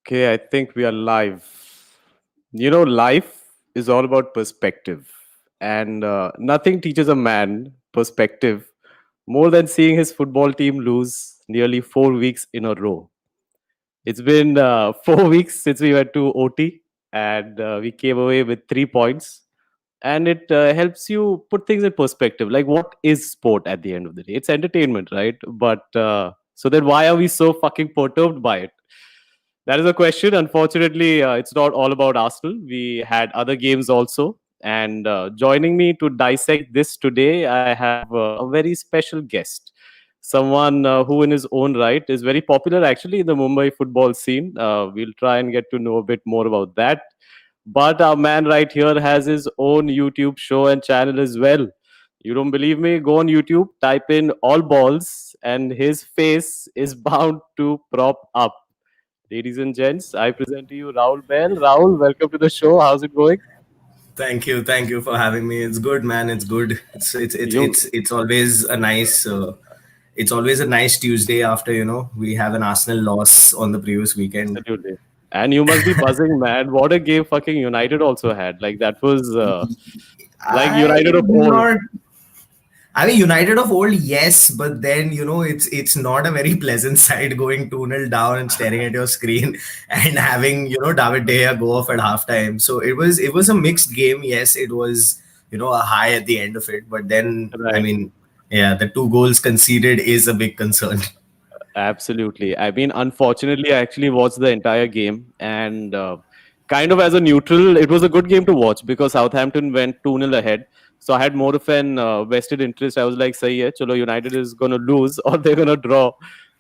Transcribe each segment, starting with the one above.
Okay, I think we are live. Life is all about perspective, and nothing teaches a man perspective more than seeing his football team lose nearly 4 weeks in a row. It's been 4 weeks since we went to OT, and we came away with 3 points. And it helps you put things in perspective. Like, what is sport at the end of the day? It's entertainment, right? But so then, why are we so fucking perturbed by it? That is a question. Unfortunately, it's not all about Arsenal. We had other games also. And joining me to dissect this today, I have a very special guest. Someone who, in his own right, is very popular actually in the Mumbai football scene. We'll try and get to know a bit more about that. But our man right here has his own YouTube show and channel as well. You don't believe me? Go on YouTube, type in all balls, and his face is bound to prop up. Ladies and gents, I present to you Rahul Bell. Rahul, welcome to the show. How's it going? Thank you for having me. It's good, man. It's good. You It's always a nice. It's always a nice Tuesday after we have an Arsenal loss on the previous weekend. absolutely. And you must be buzzing, man. What a game fucking United also had. Like that was like United of I'm old. not. I mean, United of old, yes, but then it's not a very pleasant sight going 2-0 down and staring at your screen and having David De Gea go off at halftime. So it was a mixed game. Yes, it was a high at the end of it, but then I Right. mean, yeah, the two goals conceded is a big concern. Absolutely. I mean, unfortunately, I actually watched the entire game, and kind of as a neutral, it was a good game to watch because Southampton went 2-0 ahead. So I had more of an vested interest. I was like, say, yeah, chalo, United is going to lose or they're going to draw.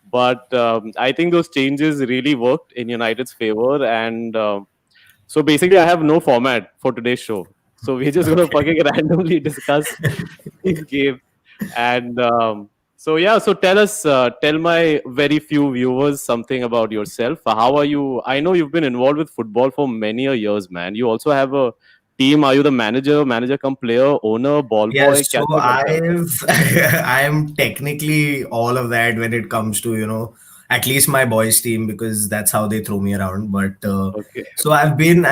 But I think those changes really worked in United's favor. And so basically, I have no format for today's show. So we're just going to Okay. fucking randomly discuss these games. And so yeah, so tell my very few viewers something about yourself. How are you? I know you've been involved with football for many a years, man. You also have a team. Are you the manager come player, owner, ball boy? Yes, so Kya chalta hai? I'm technically all of that when it comes to, at least my boys team because that's how they throw me around. But Okay, so I've been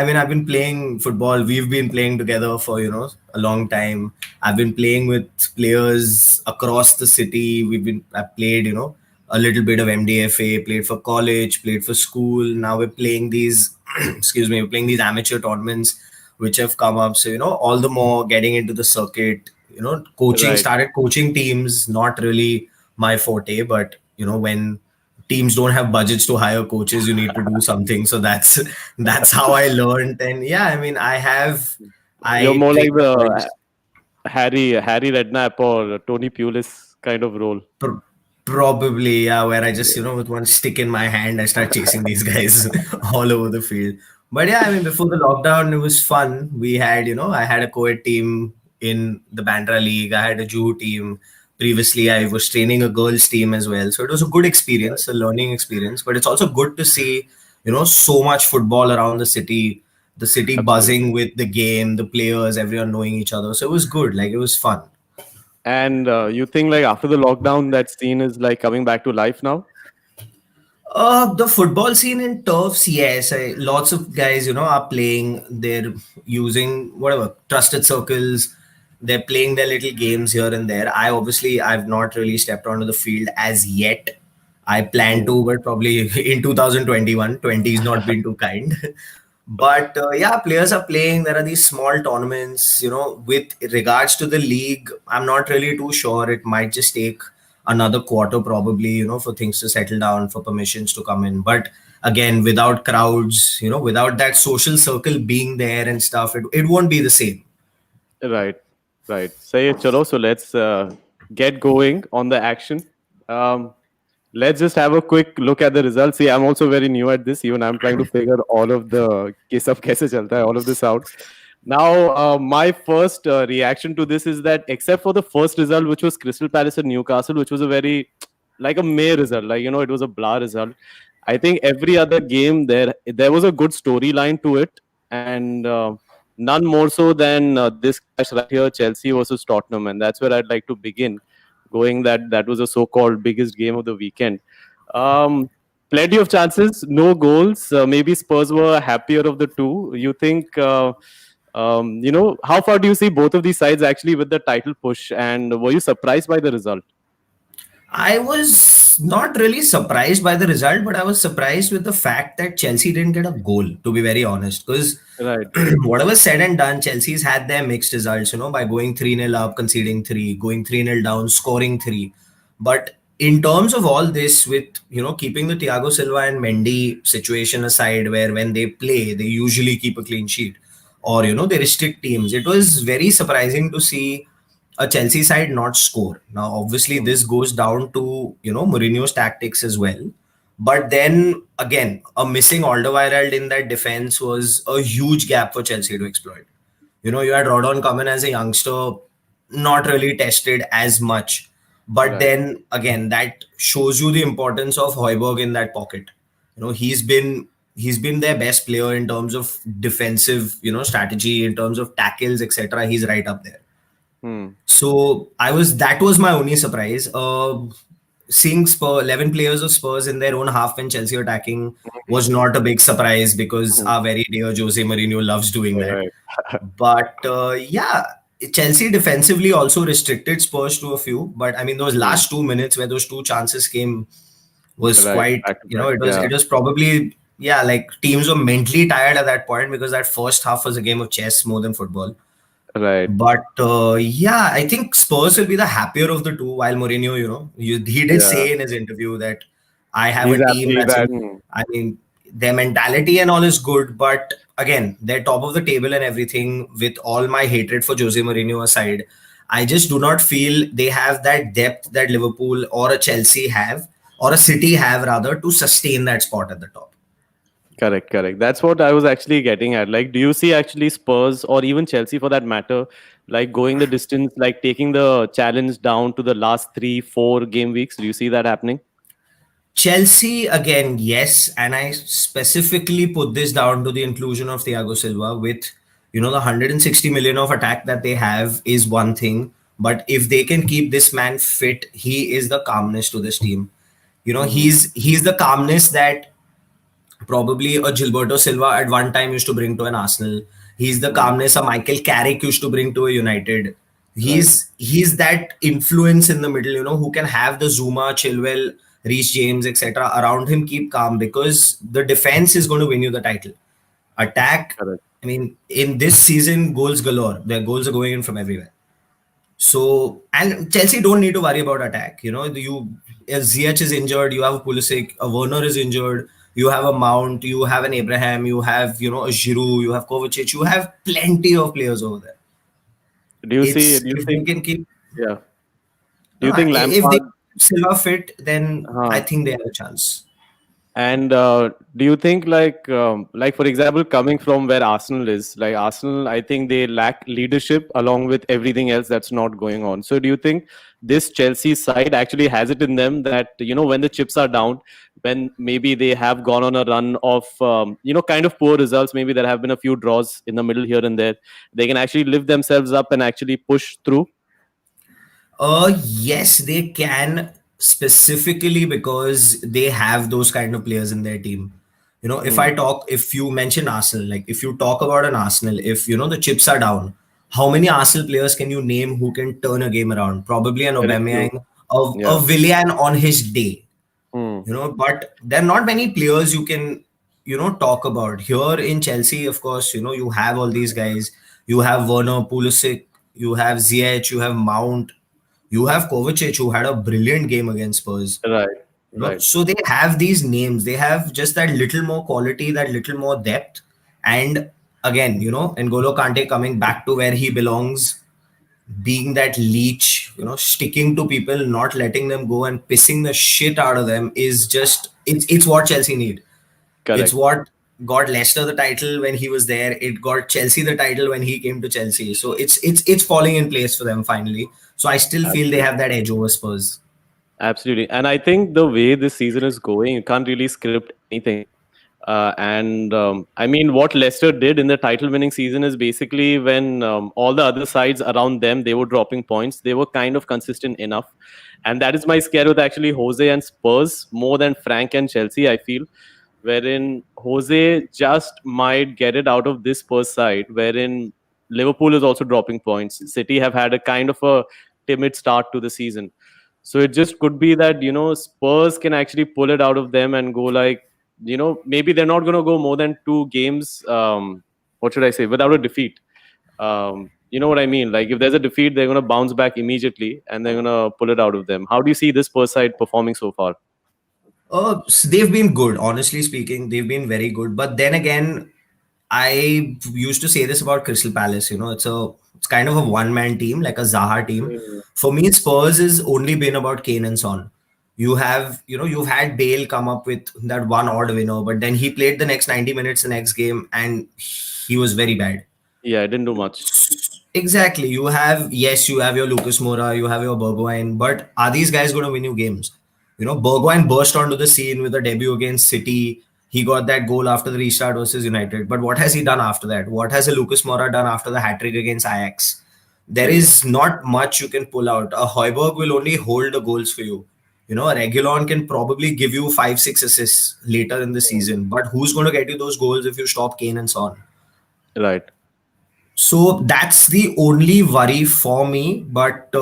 playing football. We've been playing together for, a long time. I've been playing with players across the city. I've played, a little bit of MDFA, played for college, played for school. Now we're playing these, excuse me, we're playing these amateur tournaments which have come up. So, all the more getting into the circuit, right. started coaching teams, not really my forte, but, when teams don't have budgets to hire coaches, you need to do something. So that's how I learned. And yeah, I mean, You're I more train like my the boys. Harry Redknapp or Tony Pulis kind of role. Probably, yeah, where I just, with one stick in my hand, I start chasing these guys all over the field. But yeah, I mean, before the lockdown, it was fun. We had, I had a co-ed team in the Bandra League. I had a Juhu team. Previously, I was training a girls team as well. So it was a good experience, a learning experience. But it's also good to see, so much football around the city Absolutely. buzzing with the game, the players, everyone knowing each other. So it was good. Like, it was fun. And you think like after the lockdown, that scene is like coming back to life now? The football scene in turfs, yes. Lots of guys, are playing. They're using whatever trusted circles. They're playing their little games here and there. I've not really stepped onto the field as yet. I plan Hmm. to, but probably in 2021. 20 is not been too kind. But yeah, players are playing. There are these small tournaments, with regards to the league. I'm not really too sure. It might just take another quarter, probably, for things to settle down, for permissions to come in. But again, without crowds, without that social circle being there and stuff, it won't be the same. Right, right. Say it, chalo. So let's get going on the action. Um, let's just have a quick look at the results. See, I'm also very new at this. Even I'm trying to figure all of the case of kaise chalta hai, all of this out. Now, my first reaction to this is that except for the first result, which was Crystal Palace and Newcastle, which was a very like a May result, like it was a blah result. I think every other game there was a good storyline to it, and none more so than this clash right here, Chelsea versus Tottenham, and that's where I'd like to begin. Going that was a so-called biggest game of the weekend. Um, Plenty of chances, no goals. Maybe Spurs were happier of the two. You think, how far do you see both of these sides actually with the title push? And were you surprised by the result? I was not really surprised by the result, but I was surprised with the fact that Chelsea didn't get a goal, to be very honest. Because Right, whatever said and done, Chelsea's had their mixed results, by going 3-0 up, conceding three, going 3-0 down, scoring three. But in terms of all this, with, keeping the Thiago Silva and Mendy situation aside, where when they play, they usually keep a clean sheet, or, they restrict teams, it was very surprising to see a Chelsea side not score. Now, obviously, mm, this goes down to Mourinho's tactics as well. But then again, a missing Alderweireld in that defense was a huge gap for Chelsea to exploit. You had Rodon come in as a youngster, not really tested as much. But right. then again, that shows you the importance of Højbjerg in that pocket. He's been their best player in terms of defensive, strategy, in terms of tackles, etc. He's right up there. Hmm. So that was my only surprise. Seeing 11 players of Spurs in their own half when Chelsea attacking was not a big surprise because Mhm. our very dear Jose Mourinho loves doing that. Right, But yeah, Chelsea defensively also restricted Spurs to a few. But I mean, those hmm. last 2 minutes where those two chances came was Right. quite, Back to back. it was Yeah. it was probably, yeah, like teams were mentally tired at that point because that first half was a game of chess more than football. Right. But yeah, I think Spurs will be the happier of the two. While Mourinho, he did Yeah. say in his interview that I have He's a team happy that's, that. I mean, their mentality and all is good. But again, they're top of the table and everything. With all my hatred for Jose Mourinho aside, I just do not feel they have that depth that Liverpool or a Chelsea have, or a City have rather, to sustain that spot at the top. Correct, correct. That's what I was actually getting at. Like, do you see actually Spurs or even Chelsea for that matter, like going the distance, like taking the challenge down to the last 3, 4 game weeks? Do you see that happening? Chelsea again, yes, and I specifically put this down to the inclusion of Thiago Silva with the 160 million of attack that they have is one thing, but if they can keep this man fit, he is the calmness to this team. Hmm. He's the calmness that probably a Gilberto Silva at one time used to bring to an Arsenal. He's the Hmm. calmness a Michael Carrick used to bring to a United. Right. He's that influence in the middle, who can have the Zuma, Chilwell, Reece James, etc. around him keep calm because the defense is going to win you the title. Attack, Correct. I mean, in this season, goals galore. Their goals are going in from everywhere. So, and Chelsea don't need to worry about attack. If Ziyech is injured, you have a Pulisic, a Werner is injured, you have a Mount, you have an Abraham, you have, a Giroud, you have Kovacic, you have plenty of players over there. Do you see? It's Do you if they think? can keep Yeah. Do no, you think if they Lampard? keep Silva fit, then I Uh, think they have a chance. And do you think, like for example, coming from where Arsenal is, like Arsenal, I think they lack leadership along with everything else that's not going on. So, do you think this Chelsea side actually has it in them that when the chips are down, when maybe they have gone on a run of kind of poor results, maybe there have been a few draws in the middle here and there, they can actually lift themselves up and actually push through? Yes, they can, specifically because they have those kind of players in their team. Hmm. If you mention Arsenal, like if you talk about an Arsenal, if the chips are down, how many Arsenal players can you name who can turn a game around? Probably an Very few. Aubameyang, a Yeah. Willian on his day. Hmm. But there are not many players you can talk about here in Chelsea. Of course, you have all these guys. You have Werner, Pulisic, you have Ziyech, you have Mount, you have Kovacic, who had a brilliant game against Spurs. Right. Right. So they have these names. They have just that little more quality, that little more depth, and again, N'Golo Kante coming back to where he belongs, being that leech, sticking to people, not letting them go, and pissing the shit out of them is just it's what Chelsea need. It's Correct. what got Leicester the title when he was there. It got Chelsea the title when he came to Chelsea. So it's falling in place for them finally. So I still feel they have Absolutely. that edge over Spurs. Absolutely. And I think the way this season is going, you can't really script anything. And I mean, what Leicester did in the title-winning season is basically when all the other sides around them they were dropping points, they were kind of consistent enough, and that is my scare with actually Jose and Spurs more than Frank and Chelsea. I feel wherein Jose just might get it out of this Spurs side, wherein Liverpool is also dropping points. City have had a kind of a timid start to the season. So it just could be that, Spurs can actually pull it out of them and go like, maybe they're not going to go more than two games. What should I say? Without a defeat. You know what I mean? Like if there's a defeat, they're going to bounce back immediately and they're going to pull it out of them. How do you see this Spurs side performing so far? They've been good, honestly speaking. They've been very good. But then again, I used to say this about Crystal Palace. It's kind of a one man team, like a Zaha team. Mm. For me, Spurs has only been about Kane and Son. You've had Bale come up with that one odd winner, but then he played the next 90 minutes the next game and he was very bad. Yeah, I didn't do much. Exactly. You have your Lucas Moura, you have your Bergwijn, but are these guys going to win you games? Bergwijn burst onto the scene with a debut against City. He got that goal after the restart versus United. But what has he done after that? What has a Lucas Moura done after the hat trick against Ajax? There Hmm. is not much you can pull out. A Højbjerg will only hold the goals for you. A Reguilon can probably give you 5, 6 assists later in the season. But who's going to get you those goals if you stop Kane and Son? Right. So that's the only worry for me. But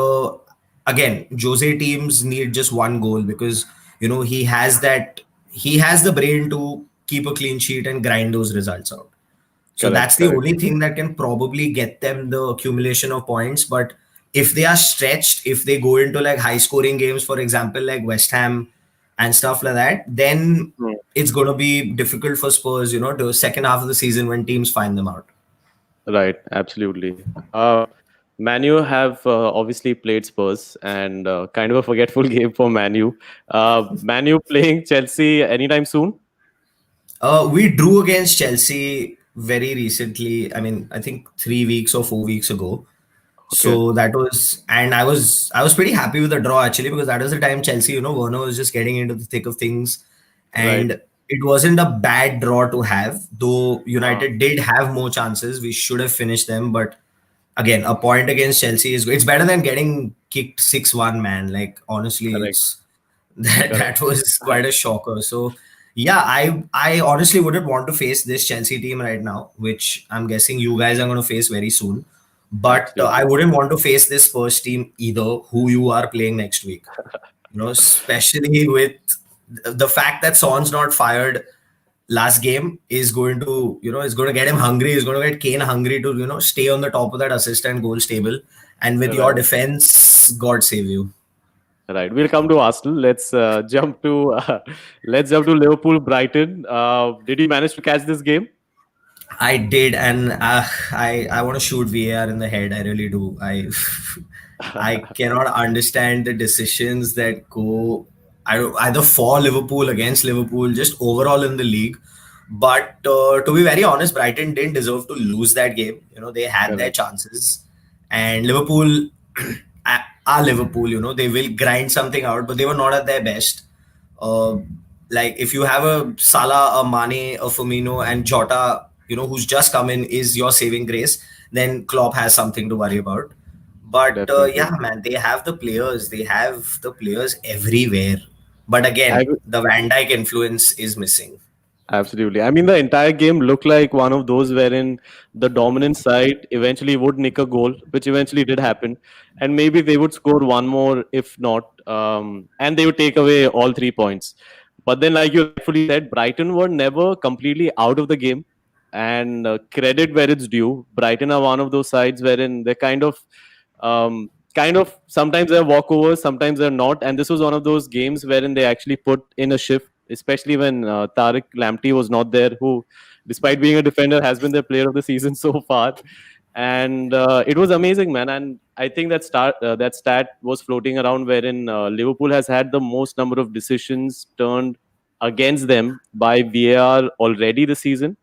again, Jose teams need just one goal because he has the brain to keep a clean sheet and grind those results out. So Correct. that's the Correct. only thing that can probably get them the accumulation of points. But if they are stretched, if they go into like high scoring games, for example, like West Ham and stuff like that, then Hmm. it's going to be difficult for Spurs, the second half of the season when teams find them out. Right. Absolutely. Manu have obviously played Spurs and kind of a forgetful game for Manu. Manu playing Chelsea anytime soon? We drew against Chelsea very recently. I mean, I think 3 weeks or 4 weeks ago. Okay. So that was, and I was pretty happy with the draw actually because that was the time Chelsea, Werner was just getting into the thick of things, Right. and it wasn't a bad draw to have. Though Uh, United did have more chances, we should have finished them. But again, a point against Chelsea is it's better than getting kicked 6-1, man. Like honestly, Correct. it's that Correct. was quite a shocker. So yeah, I honestly wouldn't want to face this Chelsea team right now, which I'm guessing you guys are going to face very soon. But I Absolutely. wouldn't want to face this first team either, who you are playing next week. Especially with the fact that Son's not fired last game is going to, is going to get him hungry. Is going to get Kane hungry to, stay on the top of that assist and goal table. And with your Right. defense, God save you. Right. We'll come to Arsenal. Let's jump to let's jump to Liverpool Brighton. Did you manage to catch this game? I did, and I want to shoot VAR in the head. I really do. I cannot understand the decisions that go either for Liverpool against Liverpool, just overall in the league. But to be very honest, Brighton didn't deserve to lose that game. They had their Correct. chances, and Liverpool are Liverpool. They will grind something out, but they were not at their best. Uh, like if you have a Salah, a Mane, a Firmino, and Jota, who's just come in, is your saving grace, then Klopp has something to worry about. But Definitely. yeah, man, they have the players. They have the players everywhere. But I again, the Van Dijk influence is missing. Absolutely. I mean, the entire game looked like one of those wherein the dominant side eventually would nick a goal, which eventually did happen. And maybe they would score one more, if not, and they would take away all 3 points. But then, like you rightfully said, Brighton were never completely out of the game. And credit where it's due. Brighton are one of those sides wherein they're kind of sometimes they're walkovers, sometimes they're not. And this was one of those games wherein they actually put in a shift, especially when Tariq Lamptey was not there, who, despite being a defender, has been the player of the season so far. And it was amazing, man. And I think that stat was floating around wherein Liverpool has had the most number of decisions turned against them by VAR already this season,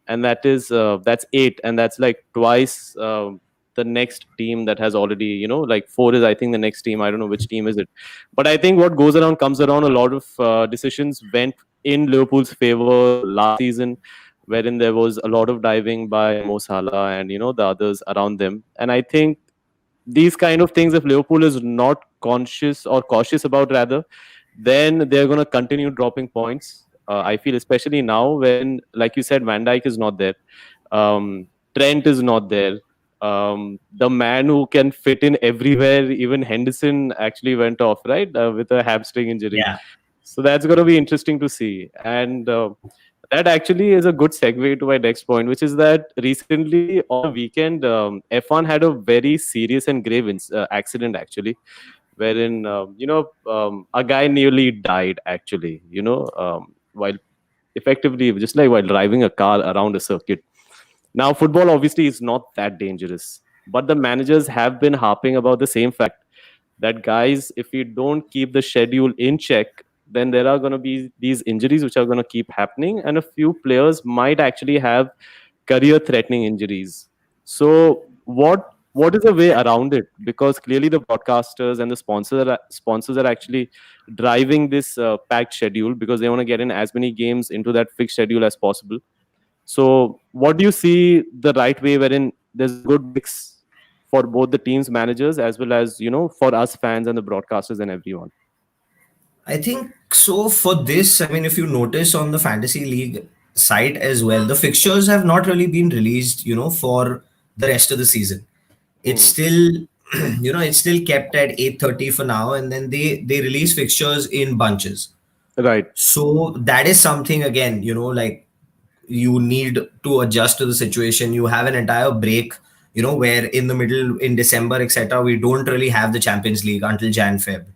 and that's 8, and that's like twice the next team that has already, like 4 is I think the next team. I don't know which team is it, but I think what goes around comes around. A lot of decisions went in Liverpool's favor last season, wherein there was a lot of diving by Mo Salah and the others around them. And I think these kind of things, if Liverpool is not conscious or cautious about rather, then they're going to continue dropping points. I feel especially now, wherein, like you said, Van Dijk is not there, Trent is not there. The man who can fit in everywhere, even Henderson actually went off, right, with a hamstring injury. Yeah. So that's going to be interesting to see. And that actually is a good segue to my next point, which is that recently on a weekend, F1 had a very serious and grave accident actually, wherein a guy nearly died actually, while effectively just like while driving a car around a circuit. Now, football obviously is not that dangerous, but the managers have been harping about the same fact that, guys, if we don't keep the schedule in check, then there are going to be these injuries which are going to keep happening, and a few players might actually have career threatening injuries. So, what is the way around it? Because clearly the broadcasters and the sponsors are actually driving this packed schedule because they want to get in as many games into that fixed schedule as possible. So, what do you see the right way wherein there's a good mix for both the team's managers as well as for us fans and the broadcasters and everyone? I think so for this, I mean, if you notice on the fantasy league site as well, the fixtures have not really been released, for the rest of the season. It's Hmm. still, it's still kept at 8:30 for now, and then they release fixtures in bunches. Right. So that is something again, like you need to adjust to the situation. You have an entire break, where in the middle in December, etc., we don't really have the Champions League until Jan Feb.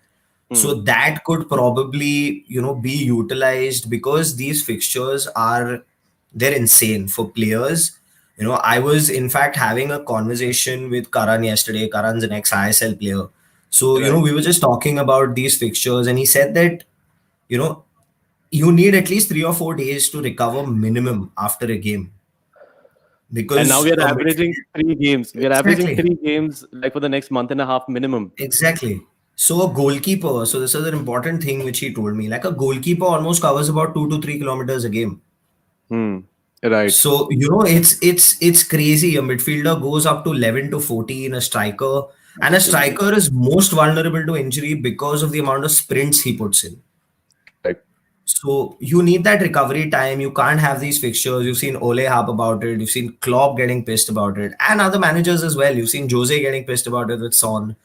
So Hmm. that could probably, be utilized because these fixtures are they're insane for players. I was in fact having a conversation with Karan yesterday. Karan's an ex-ISL player. So, Right. we were just talking about these fixtures, and he said that, you know, you need at least 3 or 4 days to recover minimum after a game And now we because are a averaging midfield. 3 games. We are averaging Exactly. 3 games like for the next month and a half minimum. Exactly. So a goalkeeper, so this is an important thing which he told me. Like a goalkeeper almost covers about 2 to 3 kilometers a game. Hmm. Right. So it's crazy. A midfielder goes up to 11 to 14, a striker, and a Absolutely. striker is most vulnerable to injury because of the amount of sprints he puts in. Correct. So you need that recovery time. You can't have these fixtures. You've seen Ole harp about it. You've seen Klopp getting pissed about it, and other managers as well. You've seen Jose getting pissed about it with Son.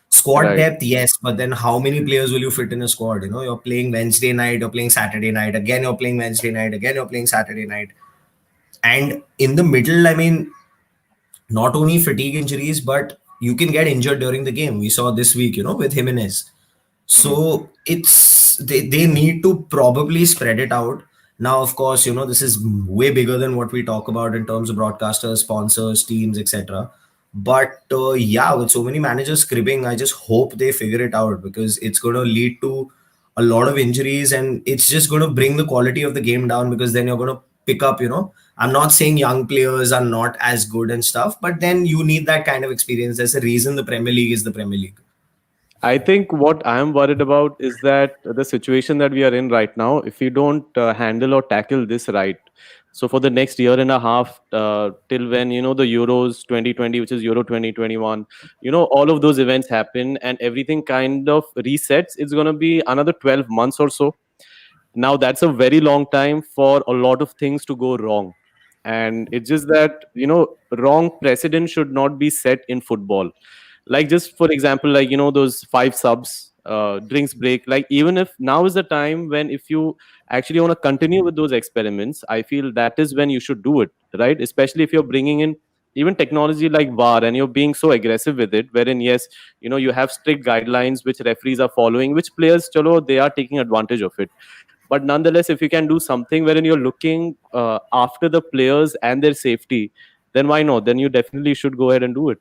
Squad Right. depth, yes, but then how many players will you fit in a squad? You're playing Wednesday night, you're playing Saturday night, again you're playing Wednesday night, again you're playing Saturday night, and in the middle, I mean, not only fatigue injuries, but you can get injured during the game. We saw this week, with Jimenez. Hmm. So they need to probably spread it out. Now, of course, this is way bigger than what we talk about in terms of broadcasters, sponsors, teams, etc. But yeah, with so many managers cribbing, I just hope they figure it out because it's going to lead to a lot of injuries and it's just going to bring the quality of the game down because then you're going to pick up, I'm not saying young players are not as good and stuff, but then you need that kind of experience. There's a reason the Premier League is the Premier League. I think what I am worried about is that the situation that we are in right now, if we don't handle or tackle this right, so for the next year and a half, till when the Euros 2020, which is Euro 2021, all of those events happen and everything kind of resets. It's going to be another 12 months or so. Now that's a very long time for a lot of things to go wrong, and it's just that wrong precedent should not be set in football. Like, just for example, like those 5 subs, drinks break, like even if now is the time when, if you actually want to continue with those experiments, I feel that is when you should do it, right? Especially if you're bringing in even technology like VAR and you're being so aggressive with it, wherein yes, you have strict guidelines which referees are following, which players chalo they are taking advantage of it. But nonetheless, if you can do something wherein you're looking after the players and their safety, then why not? Then you definitely should go ahead and do it.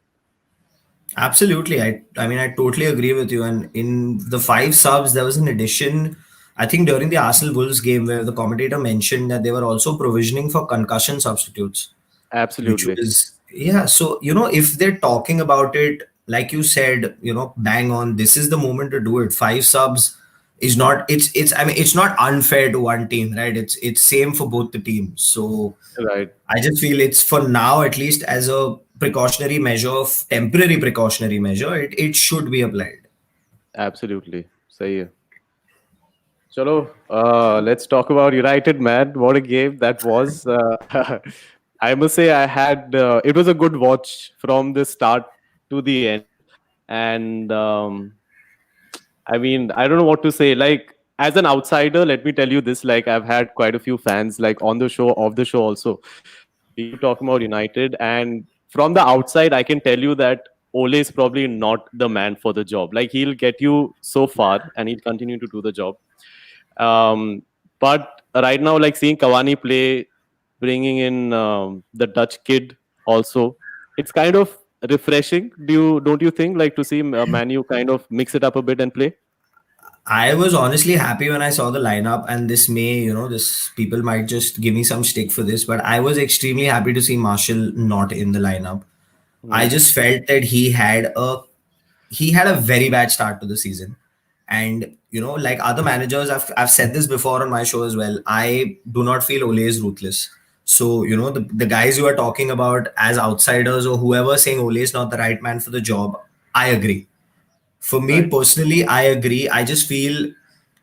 Absolutely. I mean, I totally agree with you. And in the 5 subs, there was an addition, I think during the Arsenal Wolves game, where the commentator mentioned that they were also provisioning for concussion substitutes, which Absolutely. was, yeah. So, if they're talking about it, like you said, bang on, this is the moment to do it. 5 subs, is not, it's I mean it's not unfair to one team, right? It's same for both the teams. So Right. I just feel it's, for now at least, as a precautionary measure, of temporary precautionary measure, it should be applied. Absolutely. सही है. Chalo, let's talk about United, man. What a game that was. I must say, it was a good watch from the start to the end. And I mean, I don't know what to say. Like, as an outsider, let me tell you this. Like, I've had quite a few fans, like on the show, off the show also. People talking about United. And from the outside, I can tell you that Ole is probably not the man for the job. Like, he'll get you so far and he'll continue to do the job. But right now, like seeing Cavani play, bringing in the Dutch kid also, it's kind of refreshing. Don't you think, like to see Manu kind of mix it up a bit and play? I was honestly happy when I saw the lineup, and this may, this people might just give me some stick for this, but I was extremely happy to see Marshall not in the lineup. I Hmm. just felt that he had a very bad start to the season. And like other managers, I've said this before on my show as well. I do not feel Ole is ruthless. So, the guys you are talking about as outsiders, or whoever saying Ole is not the right man for the job, I agree. For me Right. personally, I agree. I just feel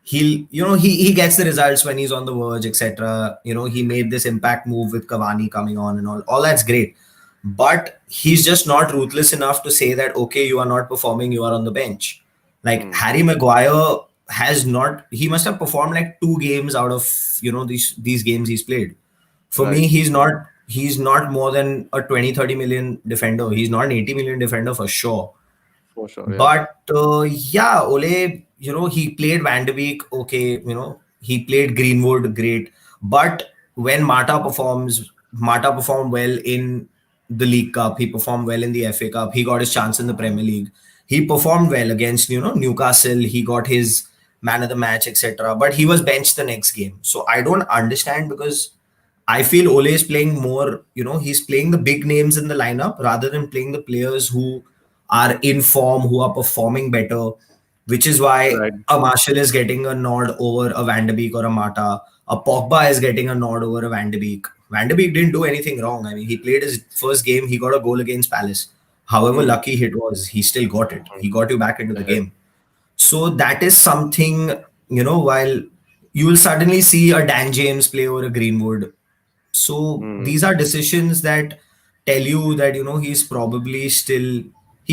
he gets the results when he's on the verge, etc. He made this impact move with Cavani coming on and all that's great. But he's just not ruthless enough to say that, okay, you are not performing, you are on the bench. Like Hmm. Harry Maguire has not, he must have performed like two games out of these games he's played. For Right. me, he's not more than a 20-30 million defender. He's not an 80 million defender for sure. For sure. Yeah. But yeah, Ole, he played Van de Beek, okay, he played Greenwood, great. But when Mata performed well in the League Cup, he performed well in the FA Cup, he got his chance in the Premier League. He performed well against, Newcastle, he got his man of the match, etc. But he was benched the next game. So I don't understand, because I feel Ole is playing more, he's playing the big names in the lineup rather than playing the players who are in form, who are performing better, which is why Right. a Marshall is getting a nod over a Van de Beek or a Mata. A Pogba is getting a nod over a Van de Beek. Van de Beek didn't do anything wrong. I mean, he played his first game, he got a goal against Palace. However Hmm. lucky it was, he still got it. He got you back into the Right. game. So that is something, while you will suddenly see a Dan James play over a Greenwood. So Hmm. these are decisions that tell you that he's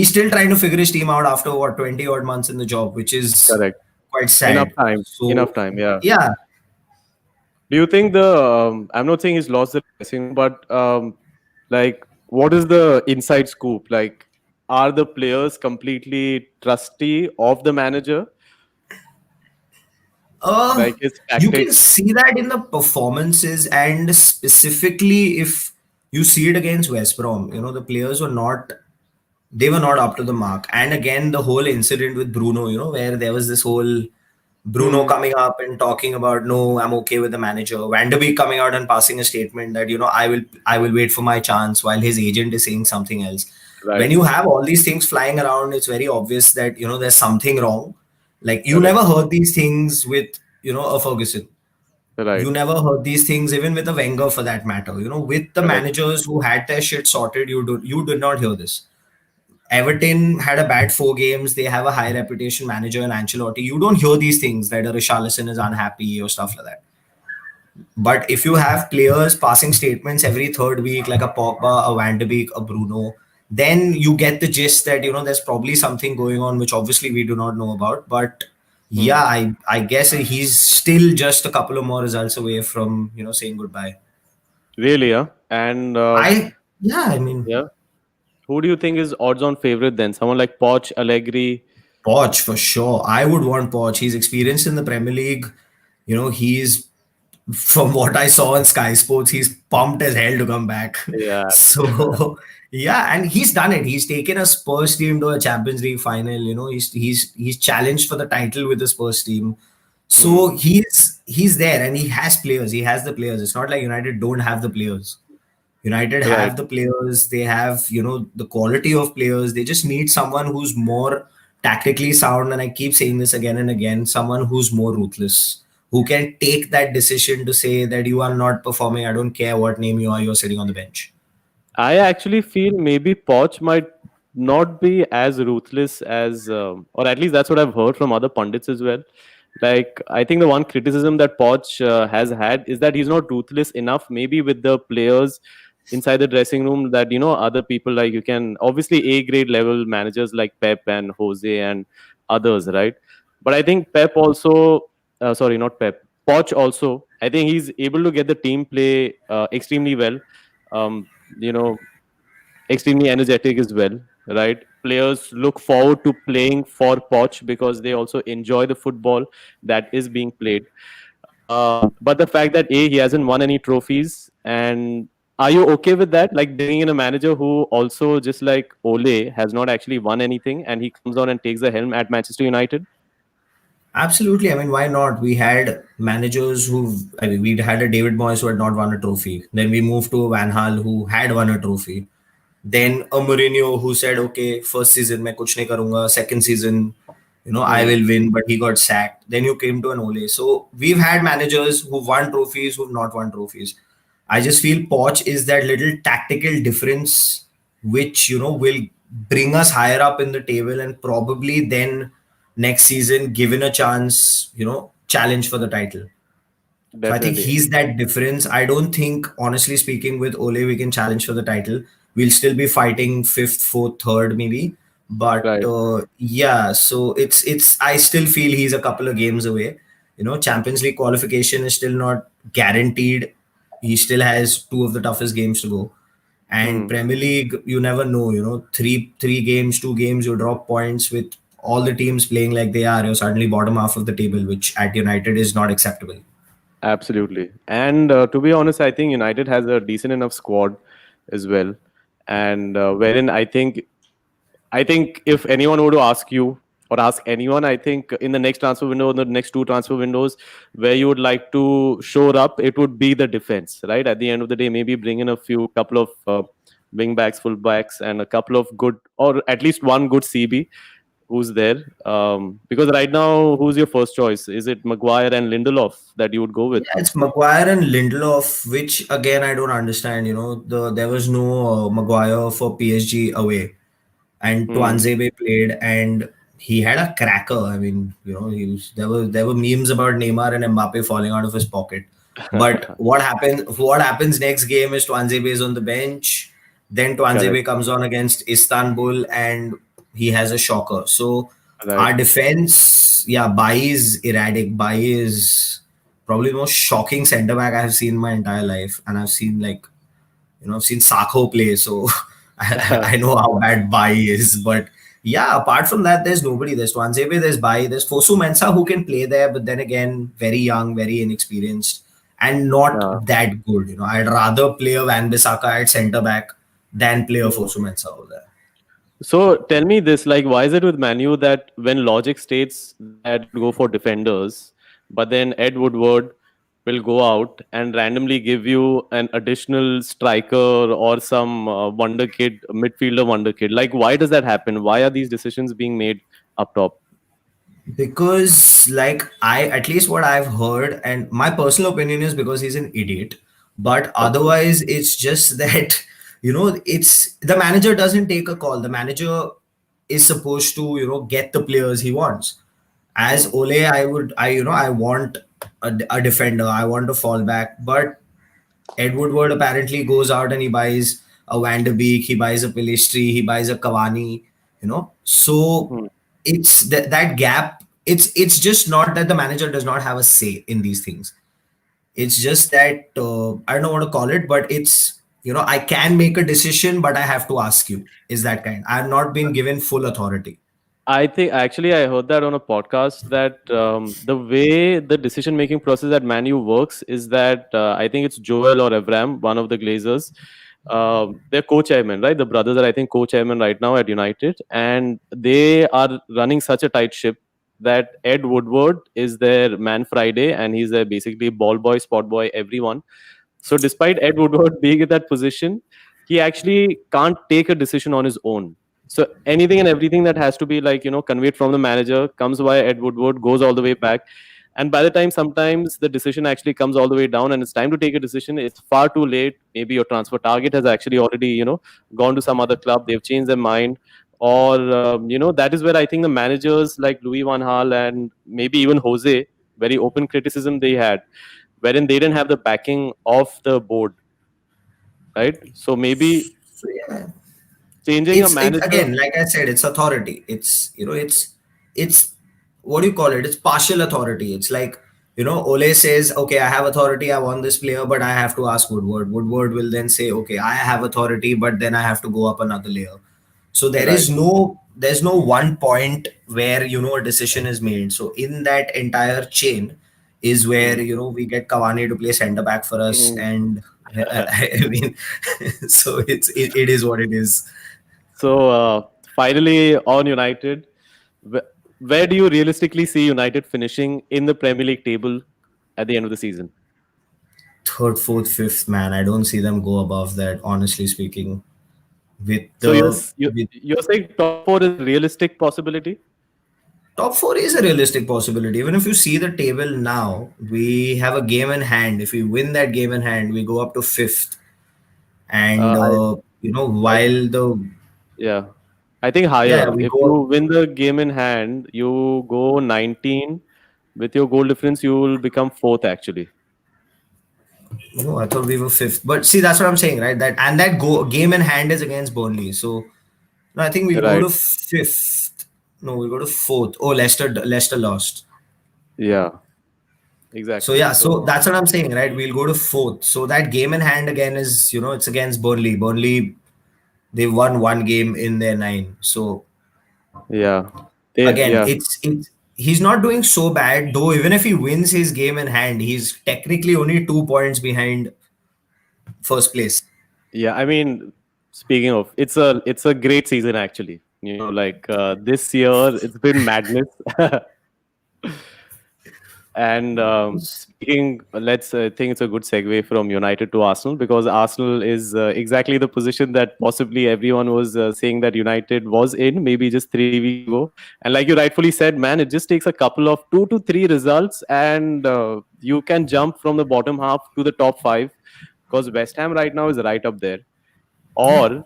still trying to figure his team out after what, 20 odd months in the job, which is Correct. quite Enough sad. time. Enough So time. Yeah. yeah, Do you think I'm not saying he's lost the dressing room, but like, what is the inside scoop? Like, are the players completely trusty of the manager? uh, Like his you can tactics? see that in the performances, and specifically if you see it against West Brom, the players were not up to the mark. And again, the whole incident with Bruno, where there was this whole Bruno Hmm. coming up and talking about, no, I'm okay with the manager. Van der Beek coming out and passing a statement that, I will wait for my chance, while his agent is saying something else. When Right. you have all these things flying around, it's very obvious that, there's something wrong. Like, you Correct. never heard these things with, a Ferguson. You Right. never heard these things even with a Wenger, for that matter. With the Correct. managers who had their shit sorted, you did not hear this. Everton had a bad 4 games. They have a high reputation manager in Ancelotti. You don't hear these things that a Richarlison is unhappy or stuff like that. But if you have players passing statements every third week, like a Pogba, a Van de Beek, a Bruno, then you get the gist that, there's probably something going on, which obviously we do not know about. But Hmm. yeah, I guess he's still just a couple of more results away from, saying goodbye. Really, yeah. And Yeah, I mean, yeah, who do you think is odds-on favorite then? Someone like Poch, Allegri. Poch for sure. I would want Poch. He's experienced in the Premier League. He's, from what I saw on Sky Sports, he's pumped as hell to come back. Yeah. So yeah, and he's done it. He's taken a Spurs team to a Champions League final. He's challenged for the title with the Spurs team. Hmm. So he's there, and he has players. He has the players. It's not like United don't have the players. United Right. have the players. They have, the quality of players. They just need someone who's more tactically sound, and I keep saying this again and again, someone who's more ruthless, who can take that decision to say that you are not performing. I don't care what name you are, you're sitting on the bench. I actually feel maybe Poch might not be as ruthless as, or at least that's what I've heard from other pundits as well. Like, I think the one criticism that Poch has had is that he's not ruthless enough, maybe with the players inside the dressing room, that, other people, like, you can obviously A grade level managers like Pep and Jose and others, right? But I think Pep also, sorry, not Pep, Poch also, I think he's able to get the team play extremely well. Um, you know, extremely energetic as well, right? Players look forward to playing for Poch because they also enjoy the football that is being played. But the fact that he hasn't won any trophies, and are you okay with that? Like bringing in a manager who also, just like Ole, has not actually won anything, and he comes on and takes the helm at Manchester United. Absolutely. I mean, why not? We had managers who, I mean, we had a David Moyes who had not won a trophy. Then we moved to a Van Hal who had won a trophy. Then a Mourinho who said, okay, first season मैं कुछ नहीं करूंगा, second season, I Hmm. will win, but he got sacked. Then you came to an Ole. So we've had managers who won trophies, who've not won trophies. I just feel Poch is that little tactical difference which, will bring us higher up in the table, and probably then next season, given a chance, challenge for the title. So I think Definitely. he's that difference. I don't think, honestly speaking, with Ole we can challenge for the title. We'll still be fighting fifth, fourth, third, maybe. But Right. yeah, so it's. I still feel he's a couple of games away. Champions League qualification is still not guaranteed. He still has two of the toughest games to go. And Hmm. Premier League, you never know. Three games, two games, you drop points with all the teams playing like they are. You're suddenly bottom half of the table, which at United is not acceptable. Absolutely. And to be honest, I think United has a decent enough squad as well. And wherein I think if anyone were to ask you or ask anyone, I think in the next transfer window, in the next two transfer windows, where you would like to shore up, it would be the defense, right? At the end of the day, maybe bring in a couple of wing backs, full backs, and a couple of good, or at least one good CB who's there. Because right now, who's your first choice? Is it Maguire and Lindelof that you would go with? Yeah, it's Maguire and Lindelof, which again I don't understand. There was no Maguire for PSG away, and Hmm. Tuanzebe played, and he had a cracker. I mean, there were memes about Neymar and Mbappe falling out of his pocket. But what happens next game is Tuanzebe is on the bench. Then Correct. Tuanzebe comes on against Istanbul, and he has a shocker. So Right. our defense, yeah, Bai is erratic. Bai is probably the most shocking centre back I have seen in my entire life, and I've seen Sakho play, so I know how bad Bai is. But yeah, apart from that, there's nobody. There's Twanzebe, there's Bai, there's Fosu Mensah who can play there, but then again, very young, very inexperienced, and not Yeah. that good. I'd rather play a Van Bissaka at centre back than play a Fosu Mensah over there. So tell me this, like, why is it with Manu that when logic states that you go for defenders, but then Ed Woodward will go out and randomly give you an additional striker or some wonder kid, midfielder wonder kid? Like, why does that happen? Why are these decisions being made up top? Because, like, at least what I've heard, and my personal opinion is because he's an idiot. But Okay. otherwise, it's just that, it's the manager doesn't take a call. The manager is supposed to, get the players he wants. As Hmm. Ole, I want a defender, I want a fallback. But Ed Woodward apparently goes out and he buys a Van de Beek, he buys a Pelistri, he buys a Cavani, So Hmm. it's that gap. It's just not that the manager does not have a say in these things. It's just that I don't know what to call it, but it's I can make a decision, but I have to ask you. Is that kind? I've not been given full authority. I think actually I heard that on a podcast that the way the decision making process at Manu works is that I think it's Joel or Evram, one of the Glazers. They're co-chairman, right? The brothers are, I think, co-chairman right now at United, and they are running such a tight ship that Ed Woodward is their man Friday, and he's their basically ball boy, spot boy, everyone. So despite Ed Woodward being in that position, he actually can't take a decision on his own. So anything and everything that has to be like, conveyed from the manager comes via Ed Woodward, goes all the way back. And by the time sometimes the decision actually comes all the way down and it's time to take a decision, it's far too late. Maybe your transfer target has actually already, gone to some other club. They've changed their mind. Or, that is where I think the managers like Louis Van Gaal and maybe even Jose, very open criticism they had, wherein they didn't have the backing of the board, right? So maybe So yeah, changing a it's manager. again, like I said, it's authority. It's what do you call it? It's partial authority. It's like, Ole says, okay, I have authority, I want this player, but I have to ask Woodward. Woodward will then say, okay, I have authority, but then I have to go up another layer. So Right. there's no one point where, a decision is made. So in that entire chain is where, Mm. we get Cavani to play center back for us, Mm. and I mean, so it is what it is. So finally, on United, where do you realistically see United finishing in the Premier League table at the end of the season? Third, fourth, fifth, man. I don't see them go above that, honestly speaking. With So you're the s- you're, with you're saying top four is a realistic possibility? top four is a realistic possibility. Even if you see the table now, we have a game in hand. If we win that game in hand, we go up to fifth. And I I while the yeah, I think yeah, higher. we If go you up, win the game in hand, you go 19 with your goal difference. You will become fourth actually. no, I thought we were fifth. But see, that's what I'm saying, right? That go game in hand is against Burnley. So no, I think we'll go Right. to fifth. No, we'll go to fourth. Oh, Leicester lost. Yeah. So Exactly. yeah, so So that's what I'm saying, right? We'll go to fourth. So that game in hand again is, it's against Burnley. Burnley, they won one game in their nine. So yeah. again, Yeah. it's he's not doing so bad, though. Even if he wins his game in hand, he's technically only 2 points behind first place. Yeah, I mean, speaking of, it's a great season actually. Like this year, it's been madness. And speaking, let's think it's a good segue from United to Arsenal because Arsenal is exactly the position that possibly everyone was saying that United was in maybe just 3 weeks ago. And like you rightfully said, man, it just takes a couple of 2 to 3 results, and you can jump from the bottom half to the top five because West Ham right now is right up there. Yeah. Or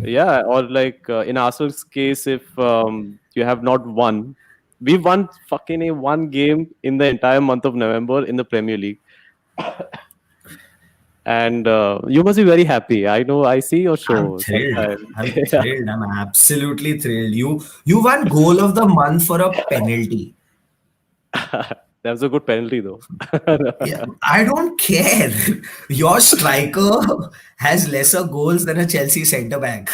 yeah, or like in Arsenal's case, if you have not won, we won fucking one game in the entire month of November in the Premier League, and you must be very happy. I know. I see your I'm show thrilled. sometimes. I'm Yeah, thrilled. I'm absolutely thrilled. You won goal of the month for a penalty. that was a good penalty though. Yeah, I don't care. Your striker has lesser goals than a Chelsea centre back.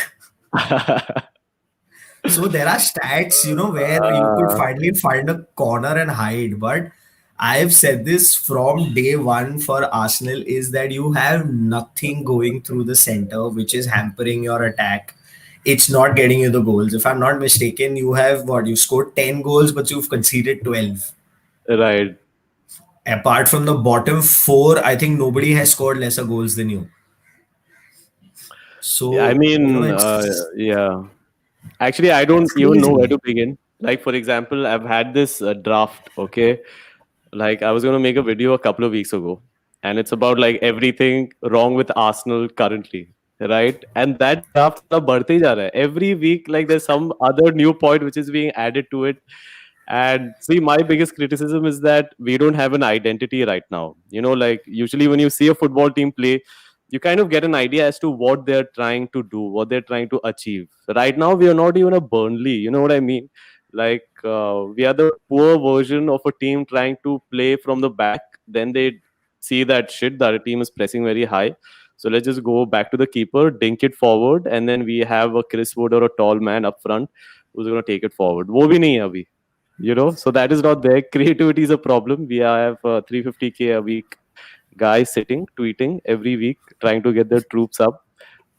So there are stats, where you could uh, finally find a corner and hide. But I've said this from day one for Arsenal is that you have nothing going through the center, which is hampering your attack. It's not getting you the goals. If I'm not mistaken, you have what? You scored 10 goals, but you've conceded 12. right. Apart from the bottom four, I think nobody has scored lesser goals than you. Yeah, I So, mean, yeah. Actually, I don't it's even know where crazy. to begin. Like, for example, I've had this draft, okay? Like, I was going to make a video a couple of weeks ago, and it's about like everything wrong with Arsenal currently, right? And that draft sala बढ़ते ही जा रहा है. Every week, like, there's some other new point which is being added to it. And see, my biggest criticism is that we don't have an identity right now. Like, usually when you see a football team play, you kind of get an idea as to what they're trying to do, what they're trying to achieve. Right now, we are not even a Burnley. You know what I mean? Like, we are the poor version of a team trying to play from the back. Then they see that shit, the other team is pressing very high. So let's just go back to the keeper, dink it forward, and then we have a Chris Wood or a tall man up front who's going to take it forward. वो भी नहीं है अभी. So that is not there. Creativity is a problem. We have 350K a week guys sitting, tweeting every week, trying to get their troops up.